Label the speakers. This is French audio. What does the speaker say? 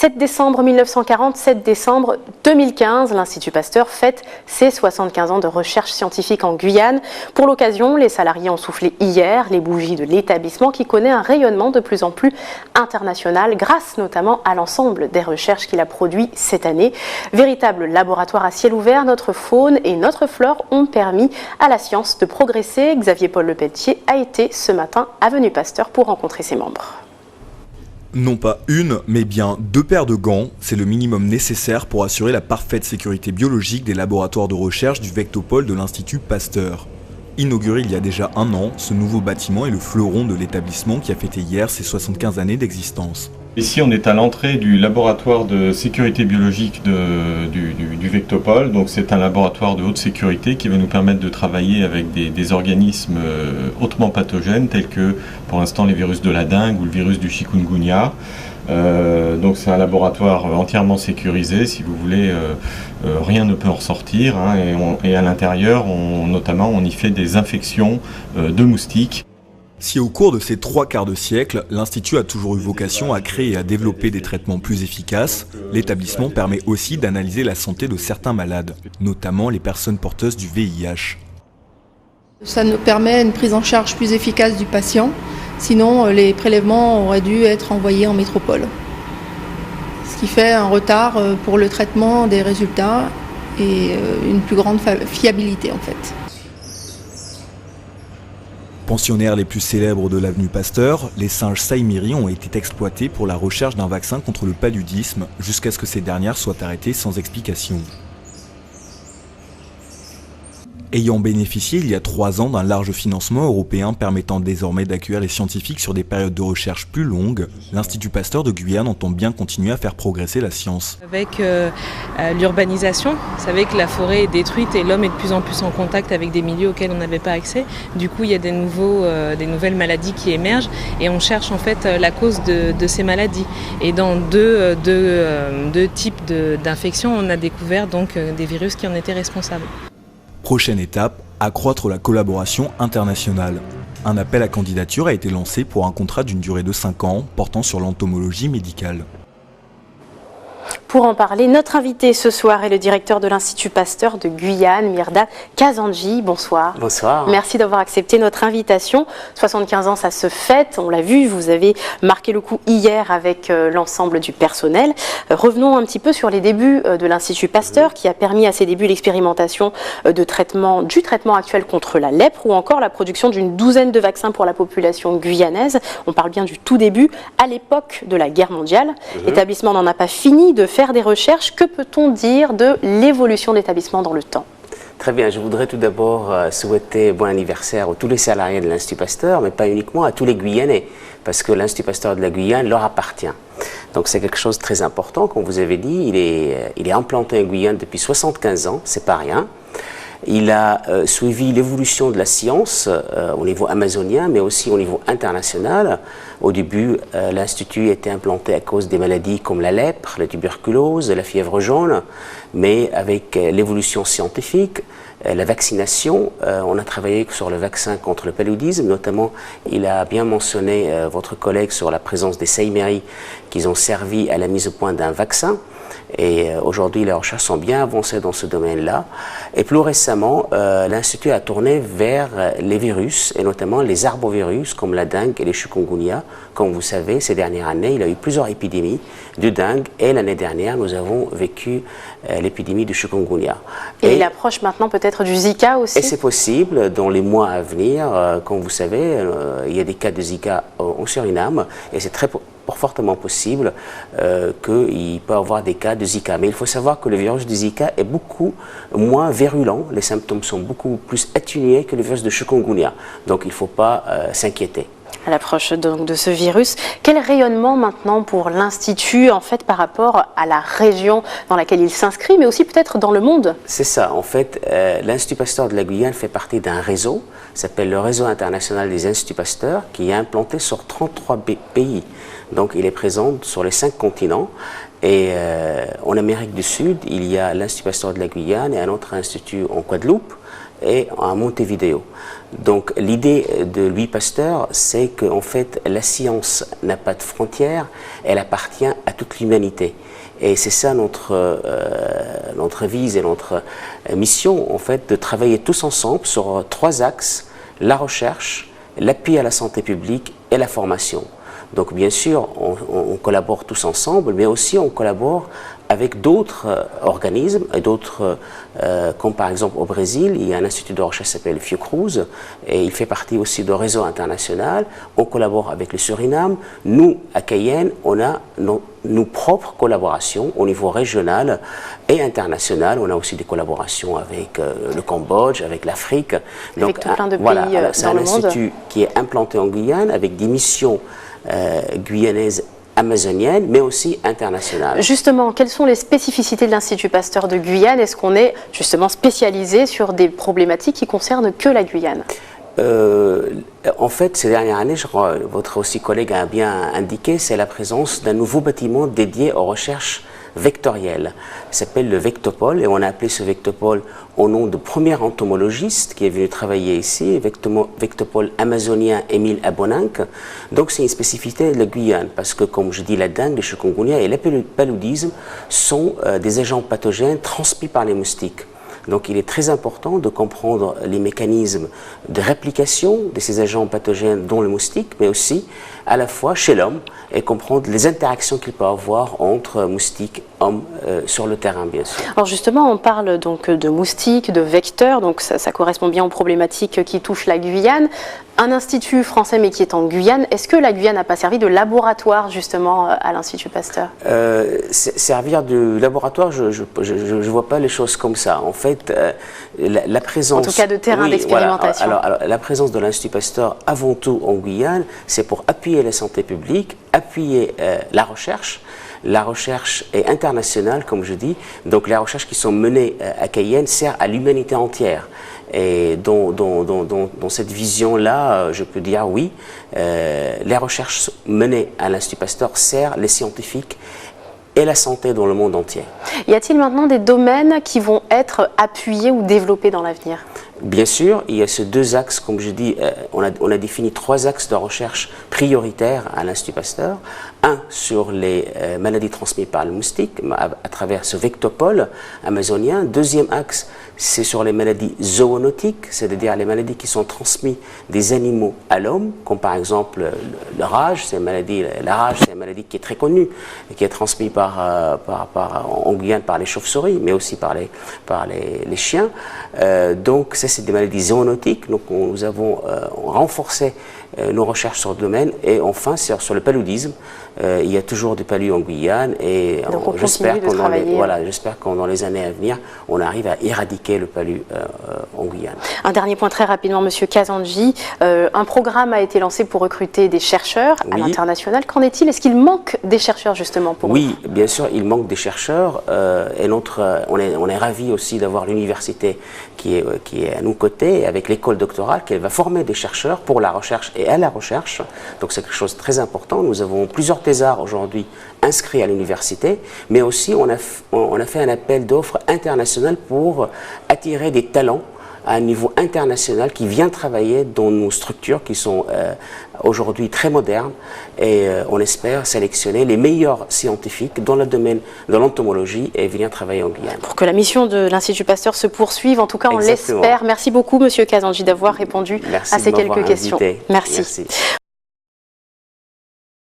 Speaker 1: 7 décembre 1940, 7 décembre 2015, l'Institut Pasteur fête ses 75 ans de recherche scientifique en Guyane. Pour l'occasion, les salariés ont soufflé hier les bougies de l'établissement qui connaît un rayonnement de plus en plus international grâce notamment à l'ensemble des recherches qu'il a produit cette année. Véritable laboratoire à ciel ouvert, notre faune et notre flore ont permis à la science de progresser. Xavier-Paul Lepelletier a été ce matin à Avenue Pasteur pour rencontrer ses membres.
Speaker 2: Non pas une, mais bien 2 paires de gants, c'est le minimum nécessaire pour assurer la parfaite sécurité biologique des laboratoires de recherche du Vectopole de l'Institut Pasteur. Inauguré il y a déjà 1 an, ce nouveau bâtiment est le fleuron de l'établissement qui a fêté hier ses 75 années d'existence.
Speaker 3: Ici, on est à l'entrée du laboratoire de sécurité biologique du Vectopole. Donc, c'est un laboratoire de haute sécurité qui va nous permettre de travailler avec des organismes hautement pathogènes tels que, pour l'instant, les virus de la dengue ou le virus du chikungunya. Donc, c'est un laboratoire entièrement sécurisé. Si vous voulez, rien ne peut en ressortir. Hein, et à l'intérieur, notamment, on y fait des infections de moustiques.
Speaker 2: Si au cours de ces 3 quarts de siècle, l'Institut a toujours eu vocation à créer et à développer des traitements plus efficaces, l'établissement permet aussi d'analyser la santé de certains malades, notamment les personnes porteuses du VIH.
Speaker 4: Ça nous permet une prise en charge plus efficace du patient, sinon les prélèvements auraient dû être envoyés en métropole. Ce qui fait un retard pour le traitement des résultats et une plus grande fiabilité en fait.
Speaker 2: Pensionnaires les plus célèbres de l'avenue Pasteur, les singes Saïmiri ont été exploités pour la recherche d'un vaccin contre le paludisme jusqu'à ce que ces dernières soient arrêtées sans explication. Ayant bénéficié il y a 3 ans d'un large financement européen permettant désormais d'accueillir les scientifiques sur des périodes de recherche plus longues, l'Institut Pasteur de Guyane entend bien continuer à faire progresser la science.
Speaker 5: Avec l'urbanisation, vous savez que la forêt est détruite et l'homme est de plus en plus en contact avec des milieux auxquels on n'avait pas accès. Du coup, il y a des nouvelles maladies qui émergent et on cherche en fait la cause de ces maladies. Et dans deux types d'infections, on a découvert donc des virus qui en étaient responsables.
Speaker 2: Prochaine étape, accroître la collaboration internationale. Un appel à candidature a été lancé pour un contrat d'une durée de 5 ans portant sur l'entomologie médicale.
Speaker 1: Pour en parler, notre invité ce soir est le directeur de l'Institut Pasteur de Guyane, Mirda Kazandji. Bonsoir.
Speaker 6: Bonsoir.
Speaker 1: Merci d'avoir accepté notre invitation. 75 ans, ça se fête, on l'a vu, vous avez marqué le coup hier avec l'ensemble du personnel. Revenons un petit peu sur les débuts de l'Institut Pasteur qui a permis à ses débuts l'expérimentation du traitement actuel contre la lèpre ou encore la production d'une douzaine de vaccins pour la population guyanaise. On parle bien du tout début, à l'époque de la guerre mondiale. L'établissement n'en a pas fini de faire des recherches. Que peut-on dire de l'évolution de l'établissement dans le temps?
Speaker 6: Très bien, je voudrais tout d'abord souhaiter bon anniversaire à tous les salariés de l'Institut Pasteur, mais pas uniquement à tous les Guyanais, parce que l'Institut Pasteur de la Guyane leur appartient. Donc c'est quelque chose de très important, comme vous avez dit, il est implanté en Guyane depuis 75 ans, c'est pas rien. Il a suivi l'évolution de la science au niveau amazonien, mais aussi au niveau international. Au début, l'Institut était implanté à cause des maladies comme la lèpre, la tuberculose, la fièvre jaune, mais avec l'évolution scientifique, la vaccination, on a travaillé sur le vaccin contre le paludisme, notamment il a bien mentionné votre collègue sur la présence des Saïmiri qui ont servi à la mise au point d'un vaccin. Et aujourd'hui, les recherches sont bien avancées dans ce domaine-là. Et plus récemment, l'Institut a tourné vers les virus, et notamment les arbovirus, comme la dengue et les chikungunya. Comme vous savez, ces dernières années, il y a eu plusieurs épidémies de dengue, et l'année dernière, nous avons vécu l'épidémie de chikungunya.
Speaker 1: Et il approche maintenant peut-être du Zika aussi?
Speaker 6: Et c'est possible, dans les mois à venir, comme vous savez, il y a des cas de Zika au Suriname, et c'est fortement possible qu'il peut y avoir des cas de Zika. Mais il faut savoir que le virus de Zika est beaucoup moins virulent, les symptômes sont beaucoup plus atténués que le virus de chikungunya. Donc il ne faut pas s'inquiéter.
Speaker 1: À l'approche donc de ce virus, quel rayonnement maintenant pour l'Institut en fait par rapport à la région dans laquelle il s'inscrit, mais aussi peut-être dans le monde?
Speaker 6: C'est ça, en fait, l'Institut Pasteur de la Guyane fait partie d'un réseau, s'appelle le Réseau international des Instituts Pasteur, qui est implanté sur 33 pays. Donc il est présent sur les 5 continents. Et en Amérique du Sud, il y a l'Institut Pasteur de la Guyane et un autre institut en Guadeloupe. et à Montevideo. Donc l'idée de Louis Pasteur, c'est qu'en fait la science n'a pas de frontières, elle appartient à toute l'humanité. Et c'est ça notre vise et notre mission, en fait, de travailler tous ensemble sur 3 axes: la recherche, l'appui à la santé publique et la formation. Donc bien sûr, on collabore tous ensemble, mais aussi on collabore avec d'autres organismes, et d'autres, comme par exemple au Brésil, il y a un institut de recherche qui s'appelle Fiocruz, et il fait partie aussi du réseau international. On collabore avec le Suriname. Nous, à Cayenne, on a nos propres collaborations au niveau régional et international. On a aussi des collaborations avec le Cambodge, avec l'Afrique.
Speaker 1: Donc, tout plein de pays
Speaker 6: c'est
Speaker 1: dans
Speaker 6: un
Speaker 1: le monde.
Speaker 6: institut qui est implanté en Guyane avec des missions guyanaises, amazonienne, mais aussi internationale.
Speaker 1: Justement, quelles sont les spécificités de l'Institut Pasteur de Guyane? Est-ce qu'on est justement spécialisé sur des problématiques qui concernent que la Guyane?
Speaker 6: En fait, ces dernières années, je crois, votre aussi collègue a bien indiqué, c'est la présence d'un nouveau bâtiment dédié aux recherches vectorielles. Il s'appelle le Vectopole, et on a appelé ce Vectopole au nom de premier entomologiste qui est venu travailler ici, Vectopole amazonien Émile Abonanc. Donc c'est une spécificité de la Guyane, parce que comme je dis, la dengue, le chikungunya et le paludisme sont des agents pathogènes transmis par les moustiques. Donc il est très important de comprendre les mécanismes de réplication de ces agents pathogènes dont le moustique, mais aussi à la fois chez l'homme, et comprendre les interactions qu'il peut avoir entre moustiques et hommes sur le terrain, bien sûr.
Speaker 1: Alors justement, on parle donc de moustiques, de vecteurs, donc ça correspond bien aux problématiques qui touchent la Guyane. Un institut français mais qui est en Guyane, est-ce que la Guyane n'a pas servi de laboratoire justement à l'Institut Pasteur?
Speaker 6: Servir de laboratoire, je ne vois pas les choses comme ça. En fait, la présence...
Speaker 1: En tout cas de terrain d'expérimentation.
Speaker 6: Voilà. Alors, la présence de l'Institut Pasteur, avant tout en Guyane, c'est pour appuyer la santé publique, appuyer la recherche. La recherche est internationale, comme je dis, donc les recherches qui sont menées à Cayenne servent à l'humanité entière. Et dans cette vision-là, je peux dire oui, les recherches menées à l'Institut Pasteur servent les scientifiques et la santé dans le monde entier.
Speaker 1: Y a-t-il maintenant des domaines qui vont être appuyés ou développés dans l'avenir?
Speaker 6: Bien sûr, il y a ces 2 axes, comme je dis, on a défini 3 axes de recherche prioritaires à l'Institut Pasteur. Un sur les maladies transmises par le moustique, à travers ce Vectopole amazonien. Deuxième axe, c'est sur les maladies zoonotiques, c'est-à-dire les maladies qui sont transmises des animaux à l'homme, comme par exemple la rage, c'est une maladie qui est très connue, et qui est transmise en Guyane par les chauves-souris, mais aussi par les chiens. Donc, c'est des maladies zoonotiques, donc nous avons renforcé nos recherches sur le domaine. Et enfin, sur le paludisme, il y a toujours du palu en Guyane, et j'espère que dans les années à venir, on arrive à éradiquer le palu en Guyane.
Speaker 1: Un dernier point très rapidement, Monsieur Kazandji. Un programme a été lancé pour recruter des chercheurs à l'international. Qu'en est-il? Est-ce qu'il manque des chercheurs justement pour
Speaker 6: Oui, bien sûr, il manque des chercheurs. Et on est ravis aussi d'avoir l'université qui est à nos côtés, avec l'école doctorale, qui va former des chercheurs pour la recherche et à la recherche. Donc c'est quelque chose de très important. Nous avons plusieurs thésards aujourd'hui inscrits à l'université, mais aussi on a fait un appel d'offres international pour attirer des talents à un niveau international qui vient travailler dans nos structures qui sont aujourd'hui très modernes, et on espère sélectionner les meilleurs scientifiques dans le domaine de l'entomologie et venir travailler en Guyane.
Speaker 1: Pour que la mission de l'Institut Pasteur se poursuive, en tout cas on
Speaker 6: Exactement.
Speaker 1: l'espère. Merci beaucoup Monsieur Kazandji d'avoir répondu à ces quelques questions.
Speaker 6: Merci.